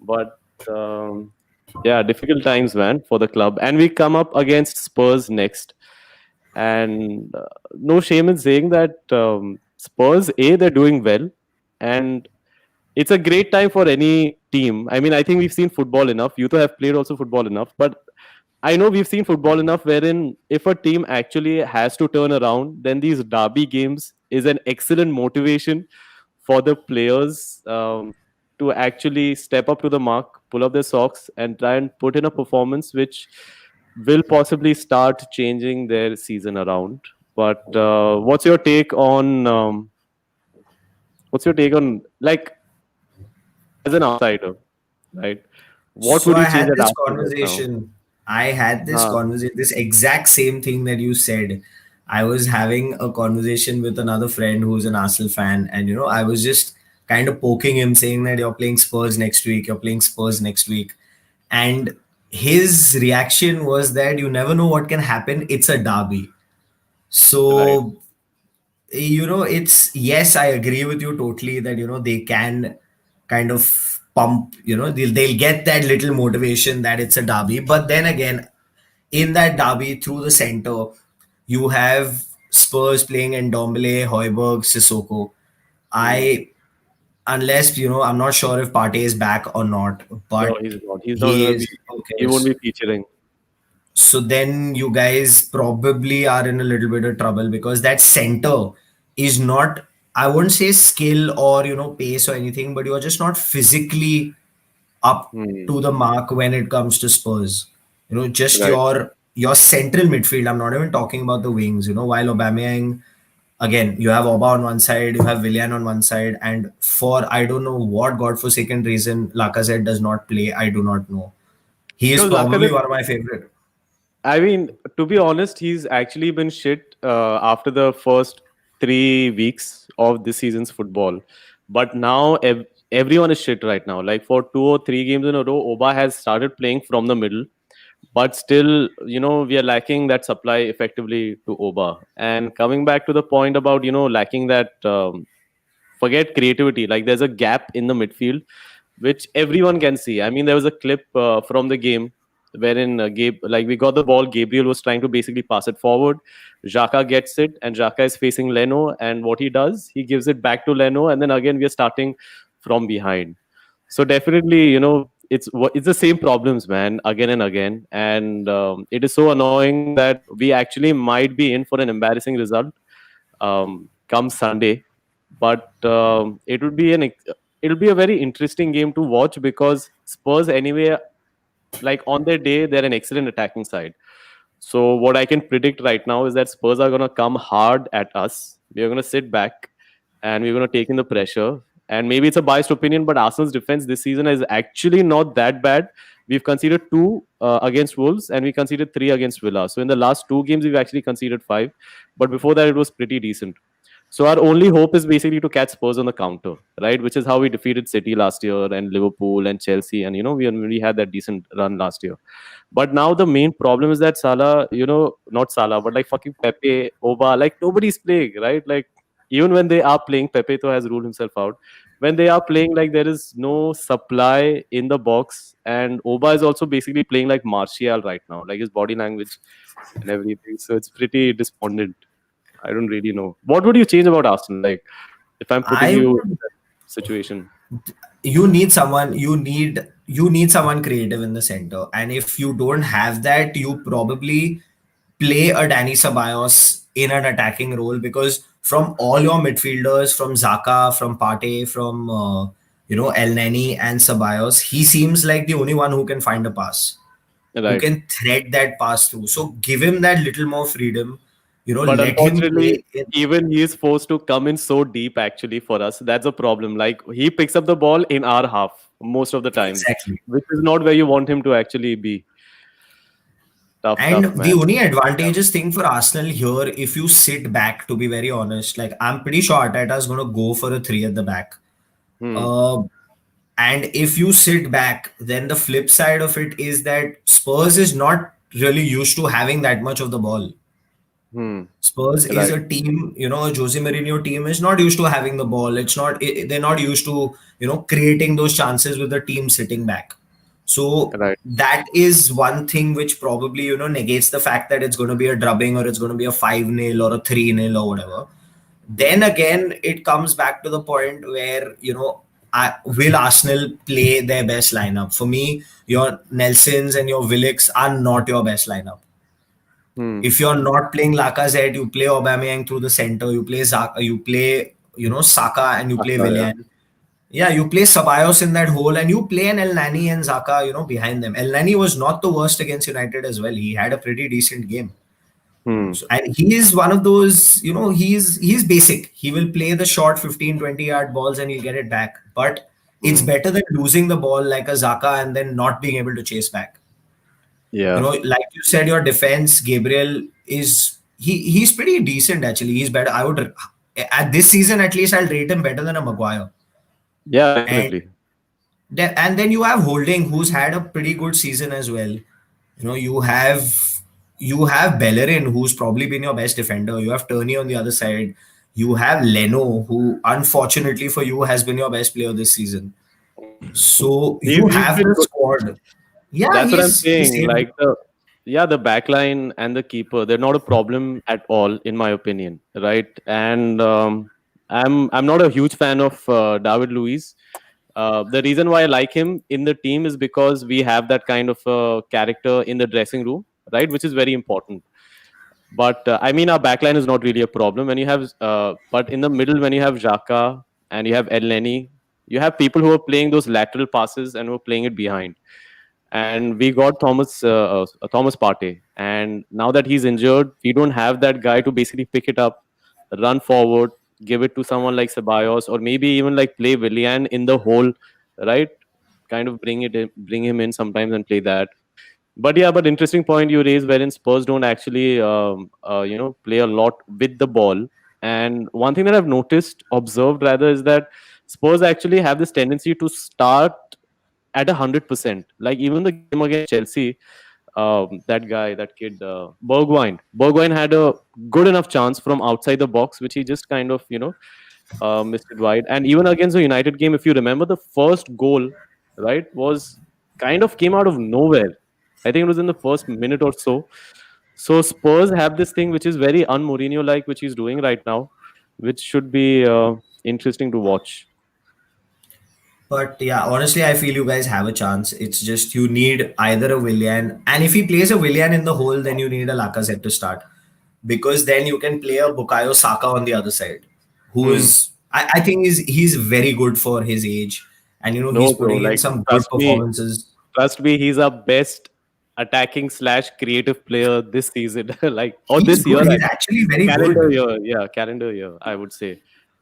But um, yeah, difficult times, man, for the club. And we come up against Spurs next. And no shame in saying that Spurs, A, they're doing well. And it's a great time for any team. I mean, I think we've seen football enough. You two have played also football enough, but I know we've seen football enough wherein if a team actually has to turn around, then these derby games is an excellent motivation for the players to actually step up to the mark, pull up their socks, and try and put in a performance which will possibly start changing their season around. But what's your take on, like, as an outsider, right? What So would I you change had at this Arsenal right now? conversation. I had this Ah, conversation, this exact same thing that you said. I was having a conversation with another friend who's an Arsenal fan, and I was just kind of poking him, saying that you're playing Spurs next week, you're playing Spurs next week. And his reaction was that you never know what can happen. It's a derby. right. So it's, yes, I agree with you totally that they can kind of pump, they'll get that little motivation that it's a derby. But then again, in that derby through the center, you have Spurs playing Ndombele, Højbjerg, Sissoko. Hmm. I Unless I'm not sure if Partey is back or not, No, but he's not. He's not he gonna be. is okay. He won't be featuring. So then you guys probably are in a little bit of trouble because that center is not, I wouldn't say skill or pace or anything, but you're just not physically up Hmm. to the mark when it comes to Spurs. Just Right. your central midfield. I'm not even talking about the wings. While Aubameyang, again, you have Oba on one side, you have Willian on one side, and for I don't know what godforsaken reason Lacazette does not play. I do not know. He is Because probably Lacazette, one of my favorite. I mean, to be honest, he's actually been shit after the first 3 weeks of this season's football. But now everyone is shit right now. Like for 2 or 3 games in a row, Oba has started playing from the middle. But still, we are lacking that supply effectively to Oba. And coming back to the point about, lacking that, forget creativity. Like there's a gap in the midfield which everyone can see. I mean, there was a clip from the game wherein like we got the ball. Gabriel was trying to basically pass it forward. Xhaka gets it, and Xhaka is facing Leno. And what he does, he gives it back to Leno, and then again we are starting from behind. So definitely, it's the same problems, man, again and again, and it is so annoying that we actually might be in for an embarrassing result come Sunday. But it'll be a very interesting game to watch because Spurs anyway, like on their day, they're an excellent attacking side. So what I can predict right now is that Spurs are gonna come hard at us. We are gonna sit back and we're gonna take in the pressure. And maybe it's a biased opinion, but Arsenal's defense this season is actually not that bad. We've conceded two against Wolves and we conceded three against Villa. So in the last 2 games, we've actually conceded five. But before that, it was pretty decent. So our only hope is basically to catch Spurs on the counter, right? Which is how we defeated City last year and Liverpool and Chelsea, and we had that decent run last year. But now the main problem is that Salah, not Salah, but like fucking Pepe, Oba, like nobody's playing, right? Like even when they are playing, Pepe to has ruled himself out. When they are playing, like there is no supply in the box, and Oba is also basically playing like Martial right now, like his body language and everything. So it's pretty despondent. I don't really know. What would you change about Arsenal? Like, if I'm putting I you in would that situation. you need someone creative in the center, and if you don't have that, you probably play a Danny Ceballos in an attacking role because from all your midfielders, from Zaka, from Partey, from El Neni and Ceballos, he seems like the only one who can find a pass, who Right. can thread that pass through. So give him that little more freedom, But let him unfortunately, play in. even he is forced to come in so deep actually for us. That's a problem. Like he picks up the ball in our half most of the times, Exactly. which is not where you want him to actually be. Tough, tough, And the man. only Yeah. advantageous thing for Arsenal here, if you sit back, to be very honest, like I'm pretty sure Arteta is going to go for a three at the back. Hmm. Uh, and if you sit back, then the flip side of it is that Spurs is not really used to having that much of the ball. Hmm. Spurs is Right. a team, a Jose Mourinho team is not used to having the ball. It's not, they're not used to, creating those chances with the team sitting back. So Right. that is one thing which probably, negates the fact that it's going to be a drubbing or it's going to be a 5-0 or a 3-0 or whatever. Then Hmm. again, it comes back to the point where, will Arsenal play their best lineup? For me, your Nelsons and your Willicks are not your best lineup. Hmm. If you're not playing Lacazette, you play Aubameyang through the center, you play Zaka, you play Saka, and you play Aka, yeah. Willian. Yeah, you play Ceballos in that hole, and you play an El Nani and Zaka, behind them. El Nani was not the worst against United as well. He had a pretty decent game. Hmm. So, and he is one of those, he's basic. He will play the short 15, 20-yard balls and he'll get it back. But it's Hmm. better than losing the ball like a Zaka and then not being able to chase back. Yeah. Like you said, your defense, Gabriel he's pretty decent actually. He's better. I would at this season at least I'll rate him better than a Maguire. Yeah, And definitely. then you have Holding, who's had a pretty good season as well. You have Bellerin, who's probably been your best defender. You have Turney on the other side. You have Leno, who unfortunately for you has been your best player this season. So you He's have been the good. squad. Yeah, That's what I'm he's saying. saved. Like the back line and the keeper, they're not a problem at all, in my opinion, right? And I'm not a huge fan of David Luiz. The reason why I like him in the team is because we have that kind of character in the dressing room, right? Which is very important. But I mean, our backline is not really a problem. When you have, but in the middle, when you have Xhaka and you have Elneny, you have people who are playing those lateral passes and who are playing it behind. And we got Thomas Partey, and now that he's injured, we don't have that guy to basically pick it up, run forward, give it to someone like Ceballos, or maybe even like play Willian in the hole, right? Kind of bring him in sometimes and play that. But yeah, but interesting point you raised, wherein Spurs don't actually play a lot with the ball. And one thing that I've observed rather, is that Spurs actually have this tendency to start at 100%. Like even the game against Chelsea, that guy, that kid, Bergwijn had a good enough chance from outside the box, which he just kind of missed it wide. And even against the United game, if you remember, the first goal, right, was kind of came out of nowhere. I think it was in the first minute or so. So Spurs have this thing which is very un-Mourinho like, which he's doing right now, which should be interesting to watch. But yeah, honestly, I feel you guys have a chance. It's just you need either a Willian, and if he plays a Willian in the hole, then you need a Lacazette to start, because then you can play a Bukayo Saka on the other side, who Hmm. is I think he's very good for his age, and No, he's bro. putting in Like, some good trust me, performances. he's our best attacking slash creative player this season, like, or He's this year, good. He's actually very calendar good. year, yeah, calendar year, I would say.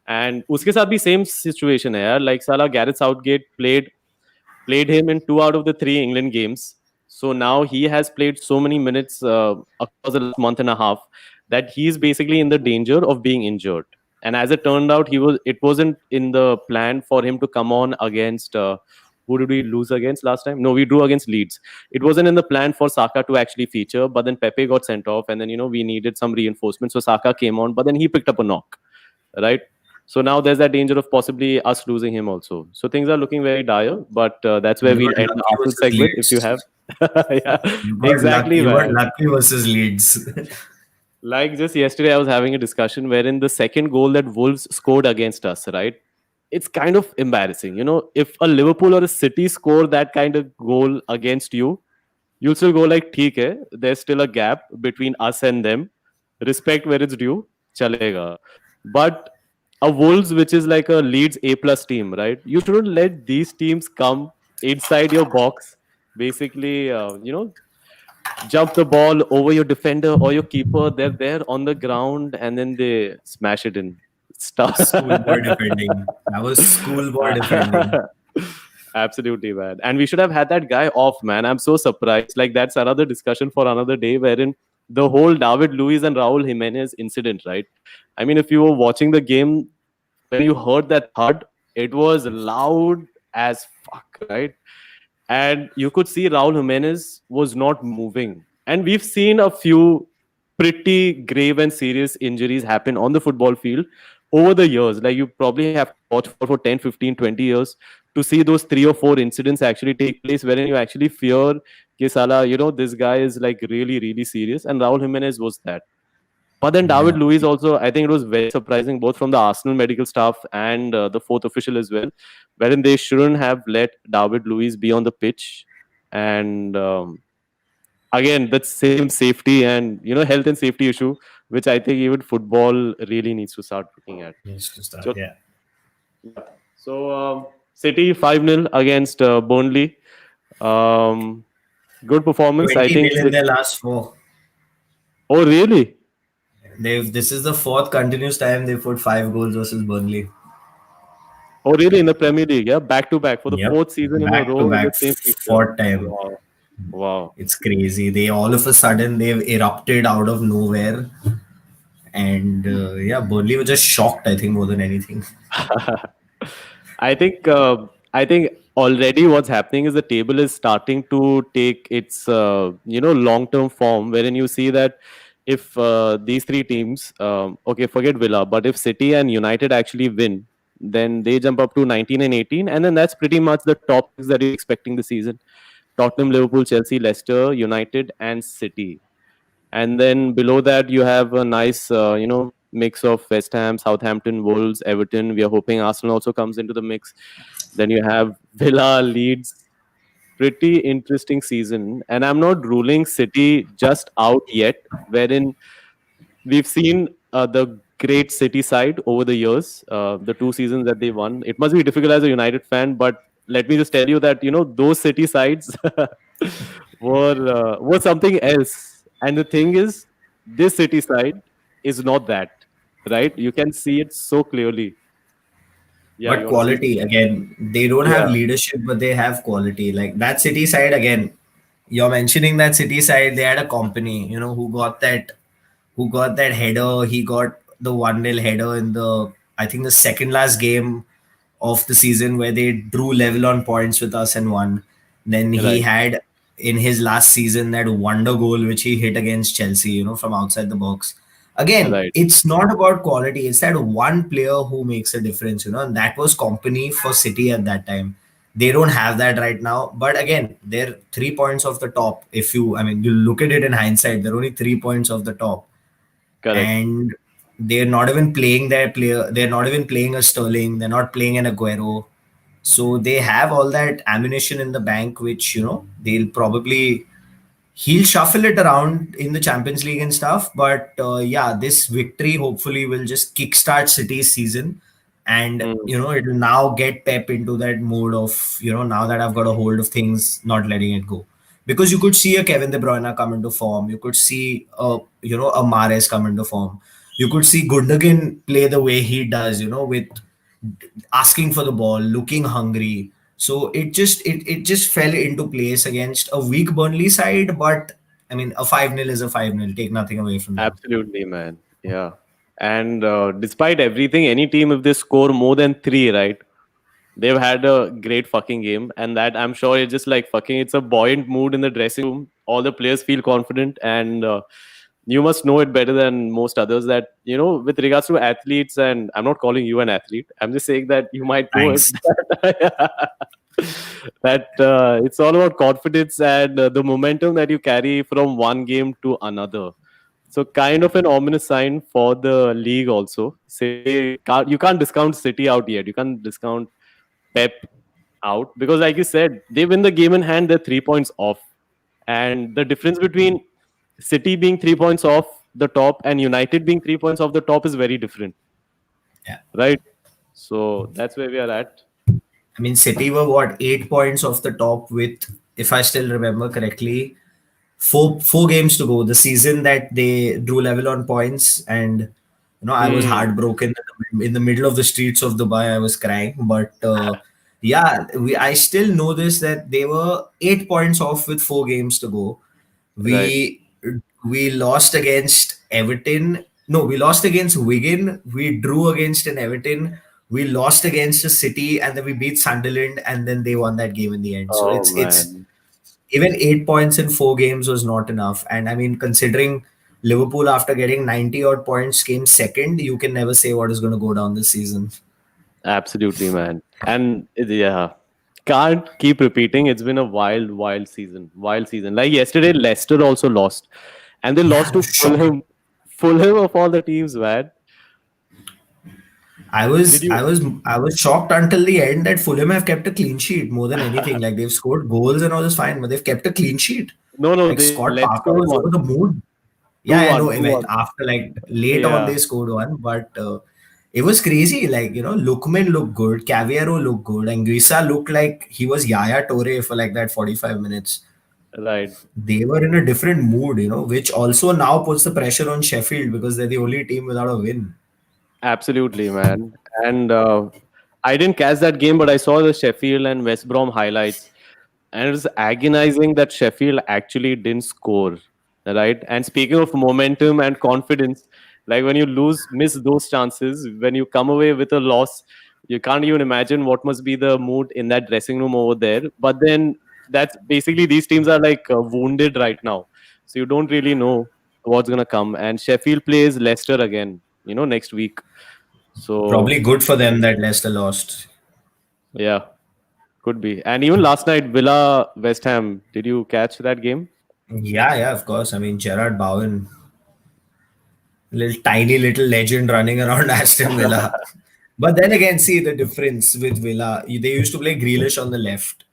And उसके साथ भी same situation है यार. Like साला Gareth Southgate played him in 2 out of the 3 England games. So now he has played so many minutes across the last month and a half that he's basically in the danger of being injured. And as it turned out, it wasn't in the plan for him to come on against. Who did we lose against last time? No, we drew against Leeds. It wasn't in the plan for Saka to actually feature, but then Pepe got sent off, and then we needed some reinforcement, so Saka came on, but then he picked up a knock, right? So now there's that danger of possibly us losing him also. So things are looking very dire, but that's where You we'll got end the lucky Arsenal versus segment if you have. Leeds. Yeah, You got lucky. exactly, You got man. lucky versus Leeds. Like just yesterday, I was having a discussion wherein the second goal that Wolves scored against us, right? It's kind of embarrassing. If a Liverpool or a City score that kind of goal against you, you'll still go like, "ठीक है, there's still a gap between us and them. Respect where it's due, chalega." But a Wolves, which is like a Leeds A+ team, right? You shouldn't let these teams come inside your box, basically, jump the ball over your defender or your keeper. They're there on the ground and then they smash it in. Stuff. Schoolboy defending. That was schoolboy defending. Absolutely, man. And we should have had that guy off, man. I'm so surprised. Like, that's another discussion for another day, wherein the whole David Luiz and Raul Jimenez incident, right? I mean, if you were watching the game, when you heard that thud, it was loud as fuck, right? And you could see Raul Jimenez was not moving. And we've seen a few pretty grave and serious injuries happen on the football field over the years. Like, you probably have to watch for 10, 15, 20 years to see those 3 or 4 incidents actually take place, wherein you actually fear, Ke sala, this guy is like really, really serious. And Raul Jimenez was that. But then Yeah. David Luiz also, I think it was very surprising, both from the Arsenal medical staff and the fourth official as well, wherein they shouldn't have let David Luiz be on the pitch. And again, that same safety and health and safety issue, which I think even football really needs to start looking at. Needs to start. So Yeah. yeah, so City 5-0 against Burnley. Um, Good performance, I 20 think. nil in their last four. Oh, really? They've This is the fourth continuous time they put 5 goals versus Burnley. Oh, really? In the Premier League, yeah, back to back for the Yep. fourth season in a Back to row in the back, same fixture. fourth time. Wow, wow. It's crazy. They all of a sudden they've erupted out of nowhere, and yeah, Burnley were just shocked. I think more than anything. I think already what's happening is the table is starting to take its long term form, wherein you see that if these three teams, okay, forget Villa, but if City and United actually win, then they jump up to 19 and 18, and then that's pretty much the top six that you're expecting the season: Tottenham, Liverpool, Chelsea, Leicester, United, and City. And then below that you have a nice mix of West Ham, Southampton, Wolves, Everton. We are hoping Arsenal also comes into the mix. Then you have Villa, Leeds. Pretty interesting season, and I'm not ruling City just out yet, wherein we've seen the great City side over the years, the two seasons that they won. It must be difficult as a United fan, but let me just tell you that those City sides were something else. And the thing is, this City side is not that, right? You can see it so clearly. Yeah, you But want to say? quality again, they don't have Yeah, leadership, but they have quality. Like that City side again. You're mentioning that City side. They had a company, who got that header. He got the 1-0 header in the, I think, the second last game of the season where they drew level on points with us and won. Then he right, had in his last season that wonder goal which he hit against Chelsea, from outside the box. Again, right, it's not about quality, it's that one player who makes a difference, and that was company for City at that time. They don't have that right now. But again, they're 3 points off the top. If you I mean, you look at it in hindsight, they're only 3 points off the top, correct, and they're not even playing their player. They're not even playing a Sterling. They're not playing an Aguero. So they have all that ammunition in the bank, which they'll probably he'll shuffle it around in the Champions League and stuff. But yeah, this victory hopefully will just kickstart City's season, and mm, it'll now get Pep into that mode of now that I've got a hold of things, not letting it go. Because you could see a Kevin De Bruyne come into form, you could see a Mahrez come into form, you could see Gundogan play the way he does, with asking for the ball, looking hungry. So it just fell into place against a weak Burnley side, but I mean a 5-0 is a 5-0. Take nothing away from them. absolutely, man. Yeah, and despite everything, any team if they score more than three, right? They've had a great fucking game, and that I'm sure it's just like fucking. It's a buoyant mood in the dressing room. All the players feel confident, and you must know it better than most others that with regards to athletes. And I'm not calling you an athlete. I'm just saying that you might know it. Thanks. That it's all about confidence and the momentum that you carry from one game to another. So kind of an ominous sign for the league also. You can't discount City out yet. You can't discount Pep out because, like you said, they win the game in hand. They're 3 points off, and the difference between City being 3 points off the top and United being 3 points off the top is very different, Yeah. right? So that's where we are at. I mean, City were what, 8 points off the top with, if I still remember correctly, four games to go. The season that they drew level on points, and I was Hmm. heartbroken in the middle of the streets of Dubai. I was crying, but yeah, I still know this that they were 8 points off with 4 games to go. Right. We we lost against Everton. No, we lost against Wigan. We drew against an Everton. We lost against a City, and then we beat Sunderland, and then they won that game in the end. So Oh it's man, even 8 points in 4 games was not enough. And I mean, considering Liverpool after getting 90 odd points came second, you can never say what is going to go down this season. absolutely, man. And yeah, can't keep repeating. It's been a wild, wild season. Wild season. Like yesterday, Leicester also lost, and they Yeah, lost it was to shocking. Fulham. Fulham of all the teams, man. I Did was I you? was I was shocked until the end that Fulham have kept a clean sheet more than anything. Like they've scored goals and all is fine, but they've kept a clean sheet. No, no, Like they Scott let Parker score was over one. the moon. Yeah, I know. 2-1, I mean, 2-1. after like late on Yeah, they scored one, but it was crazy. Like Lookman looked good, Cavallero looked good, and Guisa looked like he was Yaya Toure for like that 45 minutes. right. They were in a different mood, which also now puts the pressure on Sheffield because they're the only team without a win. Absolutely, man. And I didn't catch that game, but I saw the Sheffield and West Brom highlights, and it was agonizing that Sheffield actually didn't score. Right. And speaking of momentum and confidence, like when you miss those chances, when you come away with a loss, you can't even imagine what must be the mood in that dressing room over there. But then that's basically these teams are like wounded right now. So you don't really know what's going to come. And Sheffield plays Leicester again, next week. Probably So, good for them that Leicester lost. yeah, could be. And even last night, Villa West Ham, did you catch that game? Yeah, yeah, of course. I mean, Gerard Bowen, little tiny little legend running around Aston Villa. But then again, see the difference with Villa. They used to play Grealish on the left.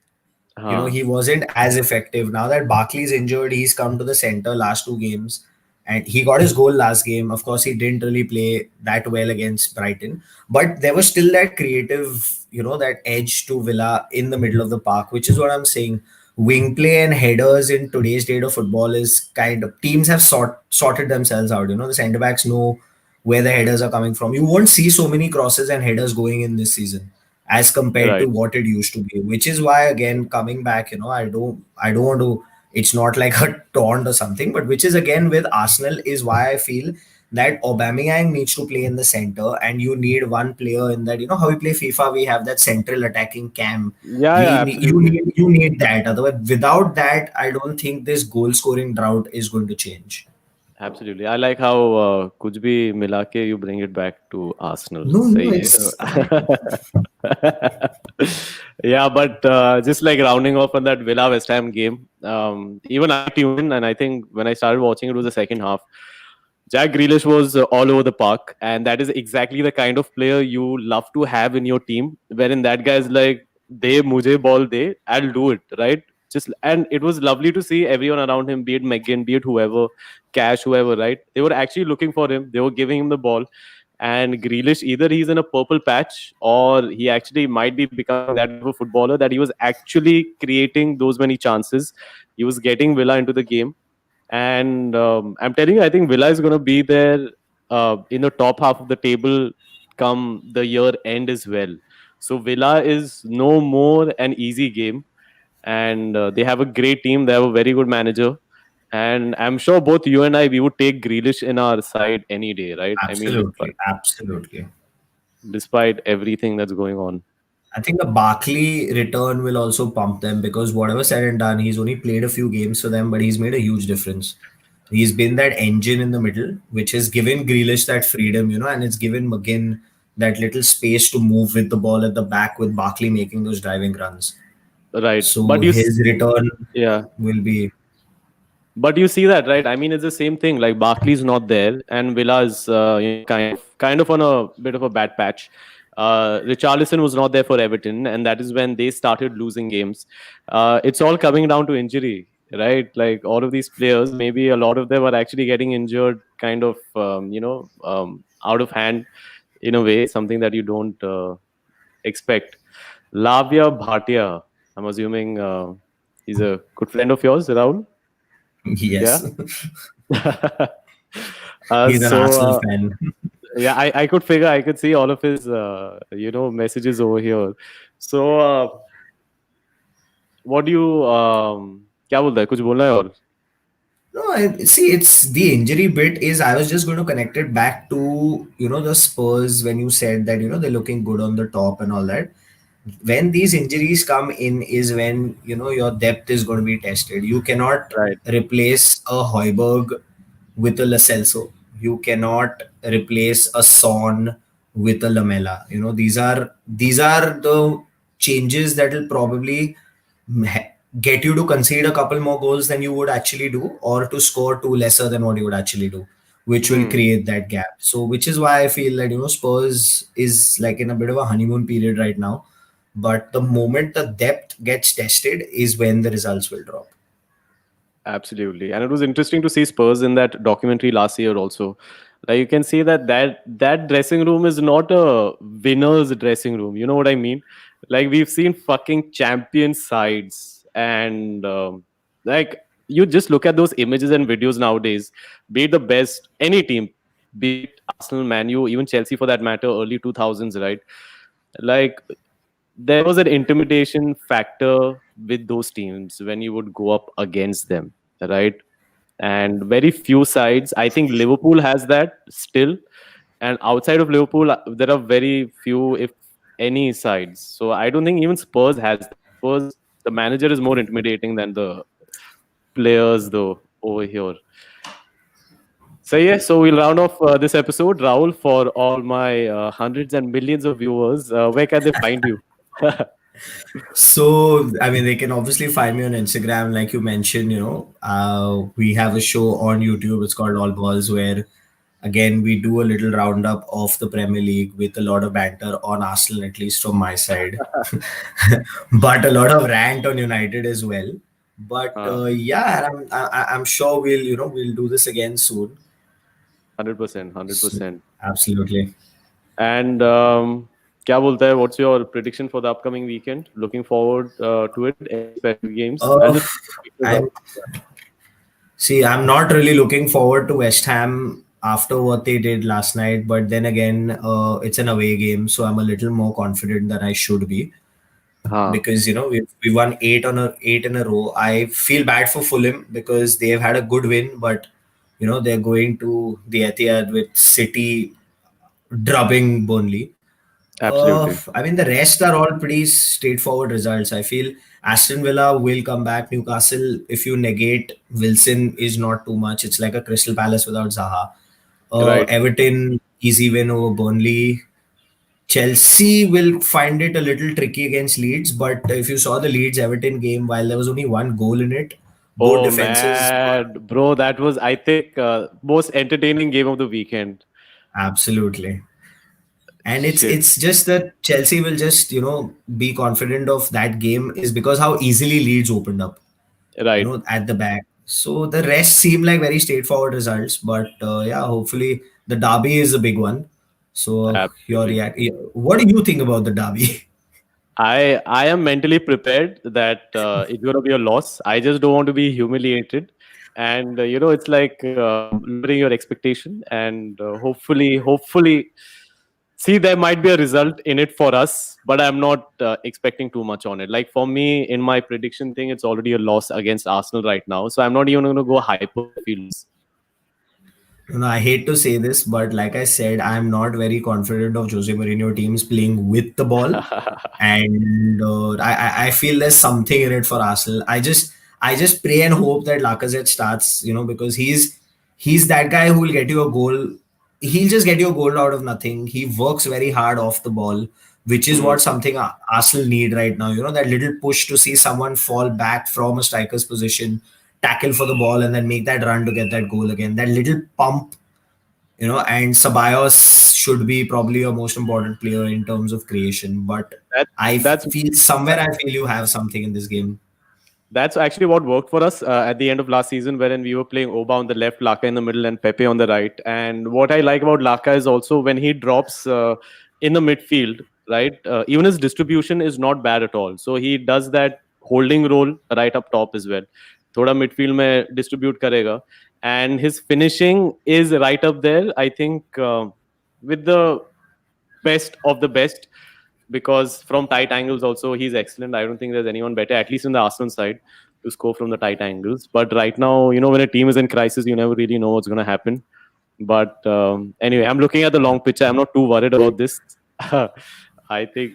Huh. He wasn't as effective. Now that Barkley's injured, he's come to the center last two games and he got his goal last game. Of course, he didn't really play that well against Brighton, but there was still that creative, that edge to Villa in the middle of the park, which is what I'm saying. Wing play and headers in today's date of football is kind of teams have sorted themselves out. The centre backs know where the headers are coming from. You won't see so many crosses and headers going in this season as compared to Right. what it used to be, which is why again coming back, I don't want to, it's not like a taunt or something, but which is again with Arsenal is why I feel that Aubameyang needs to play in the center and you need one player in that, how we play FIFA, we have that central attacking cam. Yeah, yeah, absolutely. You need that. Otherwise, without that, I don't think this goal scoring drought is going to change. Absolutely. I like how कुछ भी मिला के you bring it back to Arsenal. No, no, सही it's है. Yeah, but just like rounding off on that Villa West Ham game, even I tuned in, and I think when I started watching, it was the second half. Jack Grealish was all over the park, and that is exactly the kind of player you love to have in your team. Wherein that guy is like, "De mujhe ball de, I'll do it." Right? Just and it was lovely to see everyone around him, be it McGinn, be it whoever, Cash, whoever. Right? They were actually looking for him. They were giving him the ball, and Grealish, either he's in a purple patch or he actually might be becoming that good of a footballer that he was actually creating those many chances. He was getting Villa into the game, and I'm telling you, I think Villa is going to be there in the top half of the table come the year end as well. So Villa is no more an easy game, and they have a great team. They have a very good manager, and I'm sure both you and I we would take Grealish in our side any day, right? I mean, absolutely, absolutely. despite everything that's going on. I think the Barkley return will also pump them because whatever said and done, he's only played a few games for them, but he's made a huge difference. He's been that engine in the middle, which has given Grealish that freedom, and it's given McGinn that little space to move with the ball at the back with Barkley making those driving runs. Right, So his return yeah, will be but you see that, right? I mean, it's the same thing. Like Barkley's not there, and Villa is kind of on a bit of a bad patch. Richarlison was not there for Everton, and that is when they started losing games. It's all coming down to injury, right? Like all of these players, maybe a lot of them are actually getting injured, kind of, out of hand in a way, something that you don't expect. Lavia Bhatia, I'm assuming he's a good friend of yours, Rahul. yes. Yeah. uh, He's an so Arsenal uh, fan. yeah, I could figure I could see all of his messages over here. So what do you क्या बोलता है कुछ बोलना है और No, see, it's the injury bit is I was just going to connect it back to, the Spurs when you said that, they're looking good on the top and all that. When these injuries come in is when, your depth is going to be tested. You cannot right, replace a Hoiberg with a Lo Celso. You cannot replace a Son with a Lamela. These are the changes that will probably get you to concede a couple more goals than you would actually do, or to score two lesser than what you would actually do. which will Hmm. create that gap. So, which is why I feel that, Spurs is like in a bit of a honeymoon period right now. But the moment the depth gets tested is when the results will drop. Absolutely, and it was interesting to see Spurs in that documentary last year also. Like you can see that dressing room is not a winner's dressing room. You know what I mean? Like we've seen fucking champion sides, and like you just look at those images and videos nowadays. Be it the best any team, be it Arsenal, Man U, even Chelsea for that matter, early 2000s, right? Like there was an intimidation factor with those teams when you would go up against them, right? And very few sides. I think Liverpool has that still, and outside of Liverpool, there are very few, if any, sides. So I don't think even Spurs has that. Spurs, the manager is more intimidating than the players, though, over here. So yeah, so we'll round off this episode, Rahul, for all my hundreds and millions of viewers. Where can they find you? So, I mean, they can obviously find me on Instagram, like you mentioned. We have a show on YouTube. It's called All Balls, where again we do a little roundup of the Premier League with a lot of banter on Arsenal, at least from my side, but a lot of rant on United as well. But uh, yeah, I'm sure we'll do this again soon. 100%, So, 100%. absolutely. And क्या बोलता है? What's your prediction for the upcoming weekend? Looking forward to it. Any special games? I'll Uh, just pictures up. I'm See, I'm not really looking forward to West Ham after what they did last night, but then again, it's an away game, so I'm a little more confident than I should be हाँ, because we won eight in a row. I feel bad for Fulham because they've had a good win, but they're going to the Etihad with City drubbing Burnley. absolutely. I mean, the rest are all pretty straightforward results. I feel Aston Villa will come back. Newcastle, if you negate Wilson, is not too much. It's like a Crystal Palace without Zaha. Right. Everton, easy win over Burnley. Chelsea will find it a little tricky against Leeds, but if you saw the Leeds Everton game, while there was only one goal in it, both Oh defenses were man, bro, that was I think most entertaining game of the weekend. absolutely. And it's Shit. it's just that Chelsea will just be confident of that game is because how easily Leeds opened up Right. at the back. So the rest seem like very straightforward results, but yeah, hopefully the derby is a big one. So Absolutely. what do you think about the derby? I am mentally prepared that it's going to be a loss. I just don't want to be humiliated, and it's like lowering your expectation, and hopefully, see there might be a result in it for us, but I'm not expecting too much on it. Like for me, in my prediction thing, it's already a loss against Arsenal right now, so I'm not even going to go hyper if we lose. I hate to say this, but like I said, I'm not very confident of Jose Mourinho teams playing with the ball, and I feel there's something in it for Arsenal. I just pray and hope that Lacazette starts, because he's that guy who will get you a goal. He'll just get you a goal out of nothing. He works very hard off the ball, which is Hmm. what something Arsenal need right now. That little push to see someone fall back from a striker's position, tackle for the ball, and then make that run to get that goal again. That little pump, and Ceballos should be probably your most important player in terms of creation. But That I that's feel somewhere I feel you have something in this game. That's actually what worked for us at the end of last season, wherein we were playing Oba on the left, Laka in the middle, and Pepe on the right. And what I like about Laka is also when he drops in the midfield, right? Even his distribution is not bad at all. So he does that holding role right up top as well. थोड़ा midfield में distribute करेगा, and his finishing is right up there. I think with the best of the best, because from tight angles also he's excellent. I don't think there's anyone better, at least in the Arsenal side, to score from the tight angles. But right now, when a team is in crisis, you never really know what's going to happen. But anyway, I'm looking at the long picture. I'm not too worried about this. I think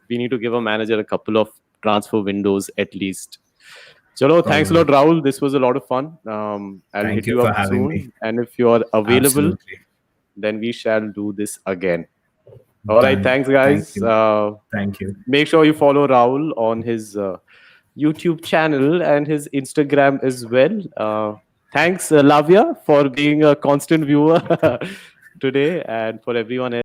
we need to give a manager a couple of transfer windows at least. Chalo, thanks a lot, Probably. Rahul. This was a lot of fun. I'll Thank hit you you for up having me. soon. And if you're available, Absolutely. then we shall do this again. All right, Done. thanks, Thank guys. you. Thank you. Make sure you follow Rahul on his YouTube channel and his Instagram as well. Thanks, Lavia, for being a constant viewer today, and for everyone else.